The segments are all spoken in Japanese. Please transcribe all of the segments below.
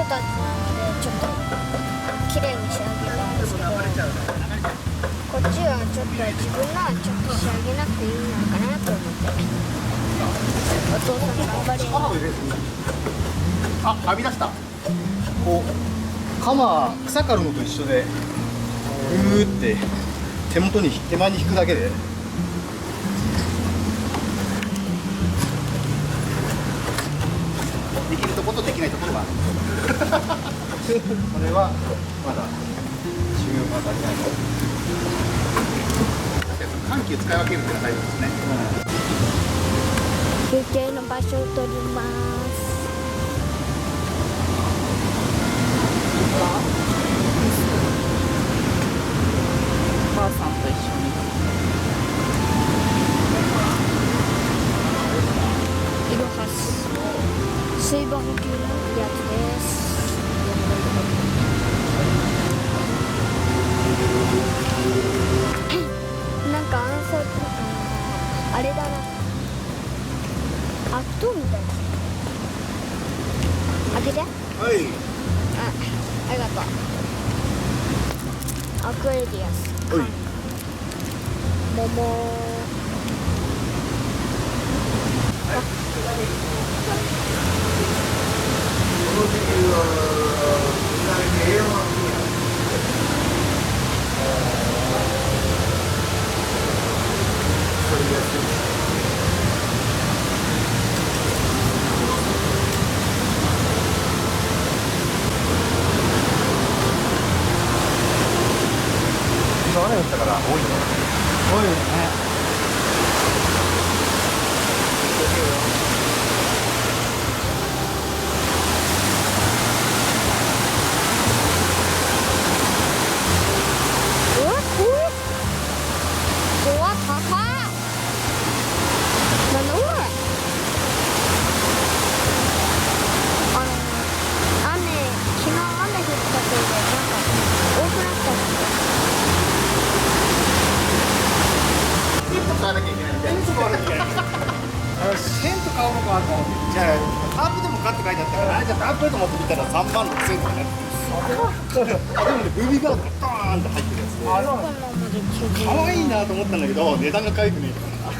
たちでちょっと綺麗に仕上げたんですけど、こっちはちょっと自分のはちょっと仕上げなくていいのかなと思って、お父さん頑張れ。あ、はみ出した。こう鎌草刈るのと一緒でグーって手前に引くだけで。できるところとできないところがある。これはまだ修行が足りないの。緩急使い分けるっていうのが大事ですね。休憩の場所を取ります。お母さんと一緒に。イロハス水分補給のやつです。なんかあれだな、アクトみたいな。開けて。はい。ありがとう。アクエリアス。はい。桃。雨降ったから多いね。多いよね。テント買うのかと思って、じゃあタープでも買って書いてあったから、じゃあタープと思って見たら3万6千とかね。あ、でもね、海がドーンって入ってるやつで、可愛いなと思ったんだけど、値段が可愛くねえからな。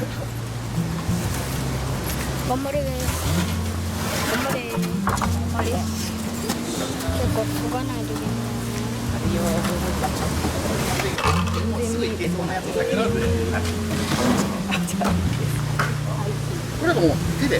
頑張れ。頑張れ。あれ。結構研がないといけないよね。もうすぐ行けそうなやつだけど。これはもう手で。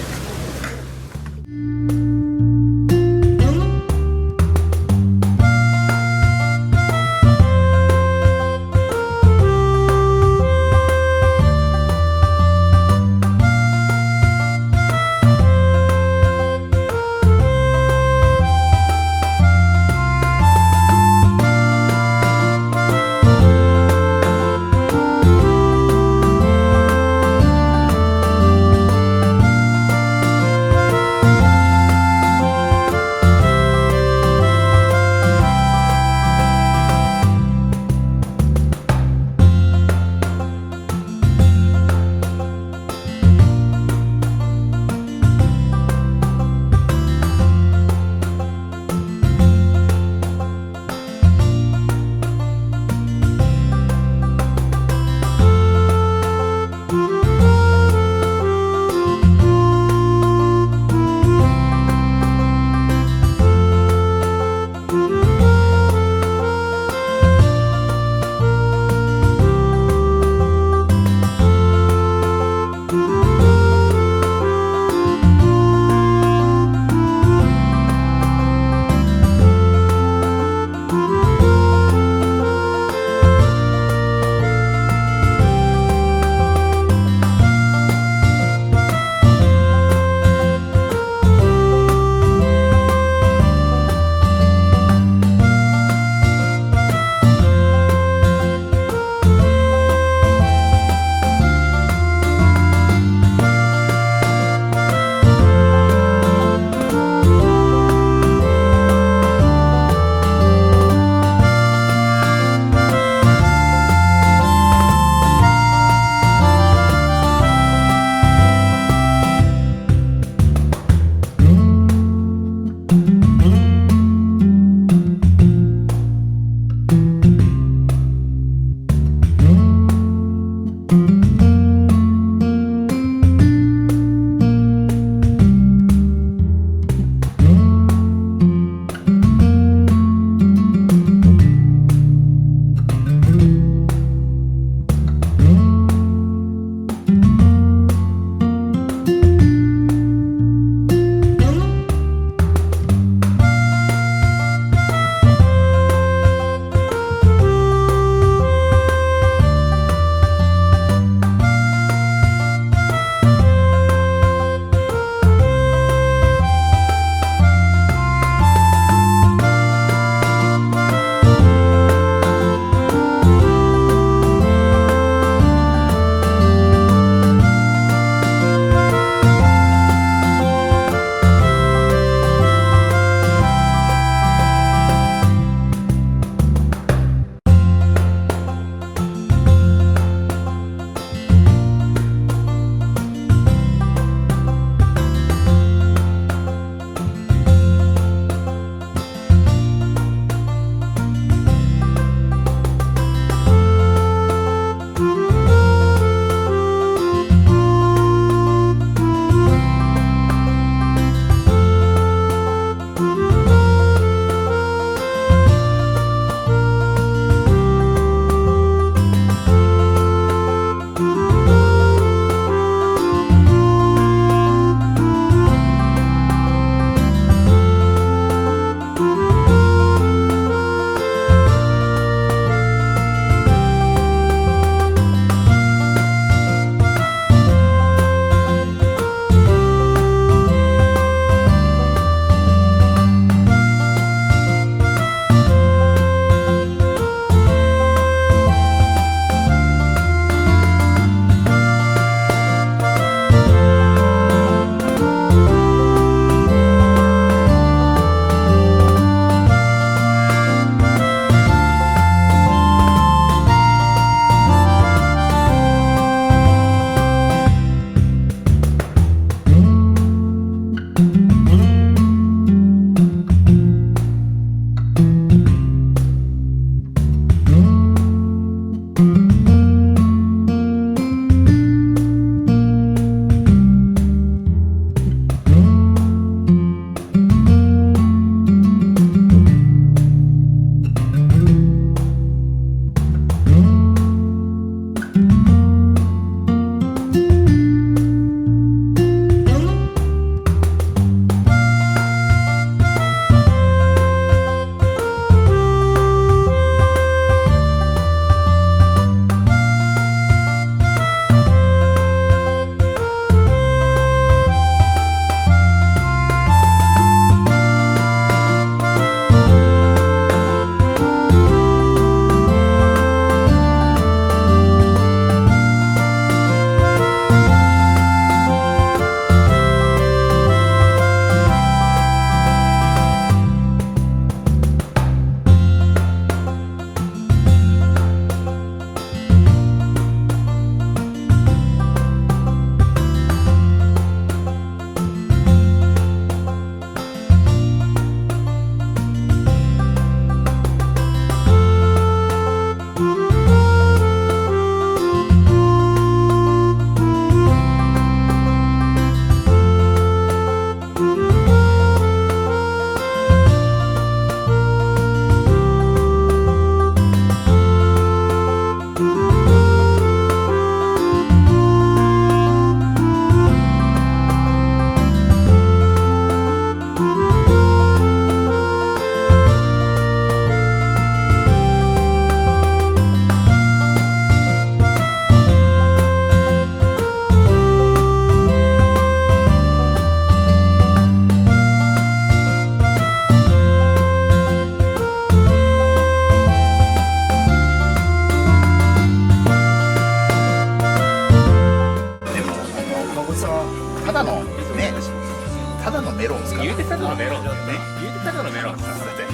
ただのメロンだよね。言うてただのメロンだってね。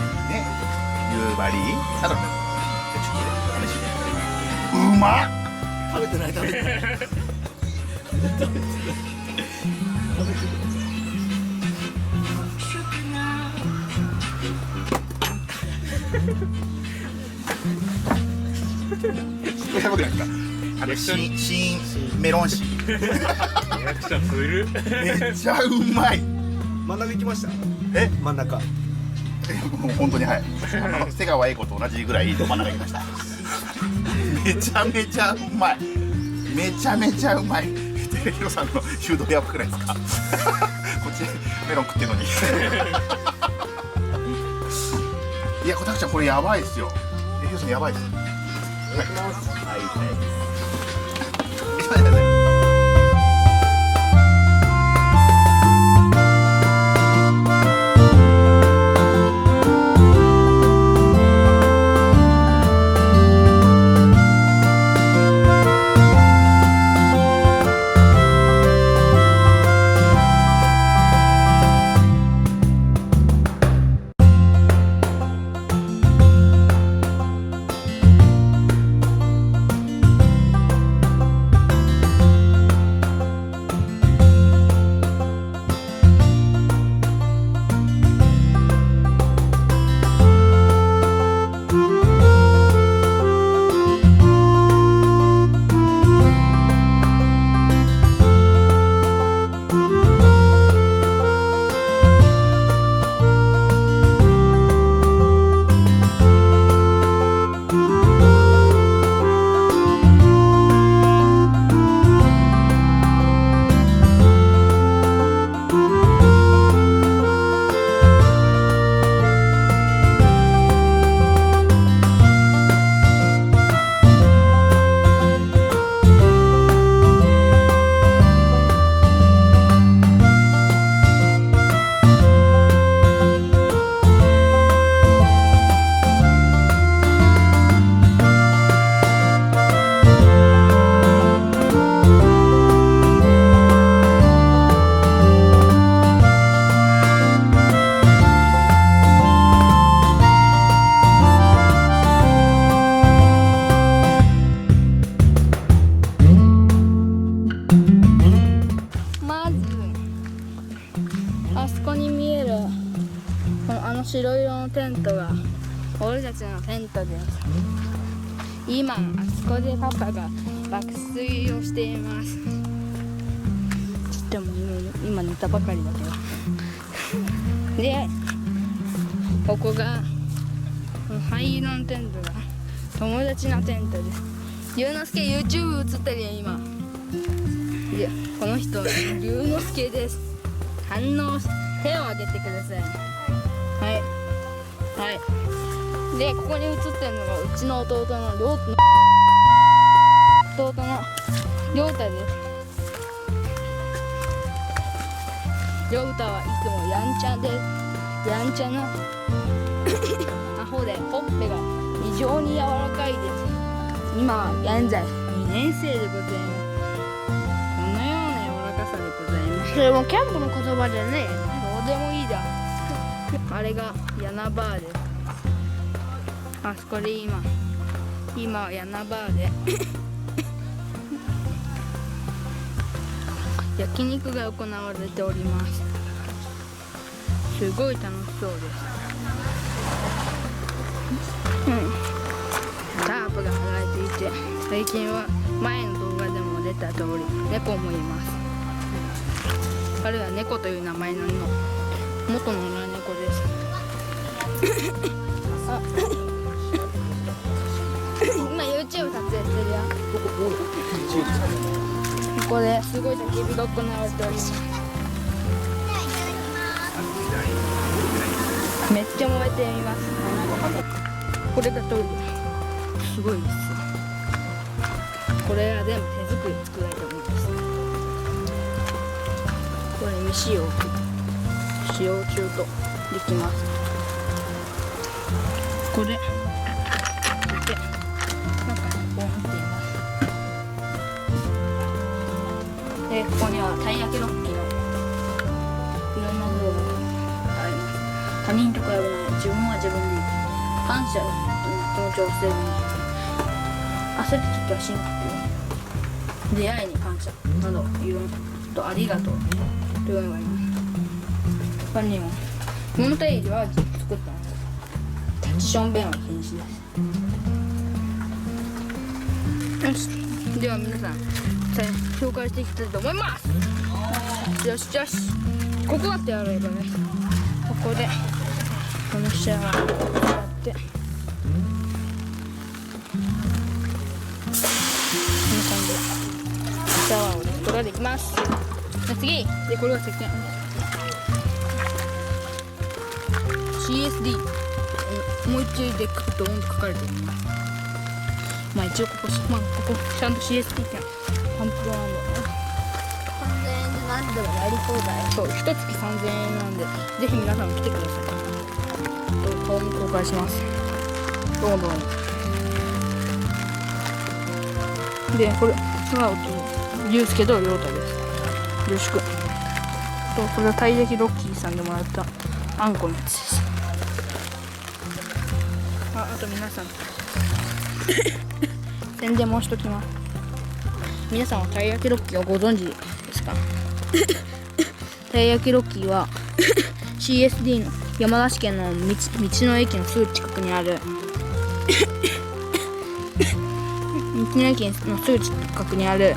夕張ただのメロン。じゃあちょっと試してみて。うまっ。食べてない食べてないこれやばくないですか。新メロンシー。リアクション古っ。めっちゃうまい。真ん中行きましたえ、真ん中もう本当にはい。瀬川栄子と同じぐらいど真ん中行きました。めちゃめちゃうまい。めちゃめちゃうまい。テレヒロさんの誘導やばくないですか。こっちメロン食ってるのに。いや、こたくちゃんこれやばいですよ。テレヒロさんやばいです。白色のテントが俺たちのテントです。今あそこでパパが爆睡をしています。でも今寝たばかりだけどでここが灰色のテントが友達のテントです。龍之介 YouTube 映ってるよ今。でこの人龍之介です。反応手を挙げてください。はいはいでここに映ってるのがうちの弟の亮太です。亮太はいつもやんちゃでやんちゃなアホでほっぺが異常に柔らかいです。今現在2年生でございます。このような柔らかさでございます。それもキャンプの言葉じゃねえ。どうでもいいだ。あれがヤナバーです。あそこで今はヤナバーで焼肉が行われております。すごい楽しそうです。タープが張られていて、最近は前の動画でも出た通り猫もいます。彼は猫という名前の元の野良猫です。あ今 YouTube 撮影してるよ。ここですごい焚き火が行われております。めっちゃ燃えています。これがトイレ。すごいです。これは全部手作りで作られたものです。これ未使用中とできます。これでなんかこうなっています。でここにはたい焼きロッキーのいろんな像が他人と比べない自分は自分でいい感謝の気持ちを忘れずに焦った時は深呼吸出会いに感謝など言うとありがとうと言えばいい他にも物足りでは作ったのでタッチション弁は禁止ですよしでは皆さん紹介していきたいと思いますよしよしここだってやればねここでこのシャワーを使ってこんな感じでシャワーを出すことができます次でこれが石鹸CSD もう一度でクッとオンと書かれてるまあ一応ここちゃんと CSD ってパンプドランド3000円で何でもやり放題。そう一月3000円なんでぜひ皆さんも来てください顔も公開しますどうもどうもでこれ空を龍介と亮太ですよろしくこれはたい焼きロッキーさんでもらったあんこのやつですあと皆さん宣伝もしときます皆さんはたい焼きロッキーをご存知ですかたい焼きロッキーはCSD の山梨県の道の駅のすぐ近くにある道の駅のすぐ近くにある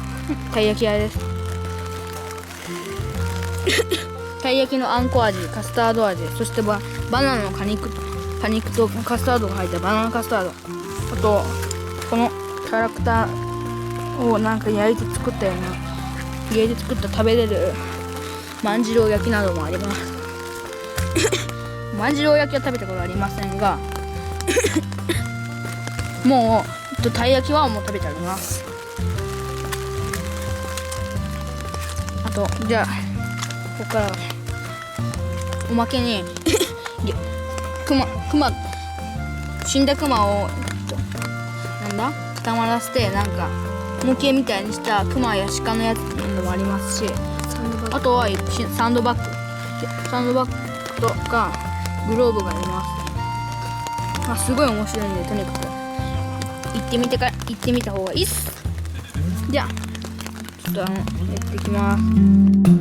たい焼き屋ですたい焼きのあんこ味、カスタード味、そしてバナナの果肉とカスタードが入ったバナナカスタードあとこのキャラクターをなんか焼いて作ったような家で作った食べれる万次郎焼きなどもあります万次郎焼きは食べたことありませんがもうたい焼きはもう食べてありますあとじゃあここからおまけに死んだクマを固まらせてなんか模型みたいにしたクマや鹿のやつっていうのもありますしあとはサンドバッグとかグローブがありますすごい面白いんでとにかく行ってみた方がいいっすじゃあちょっとやっていきます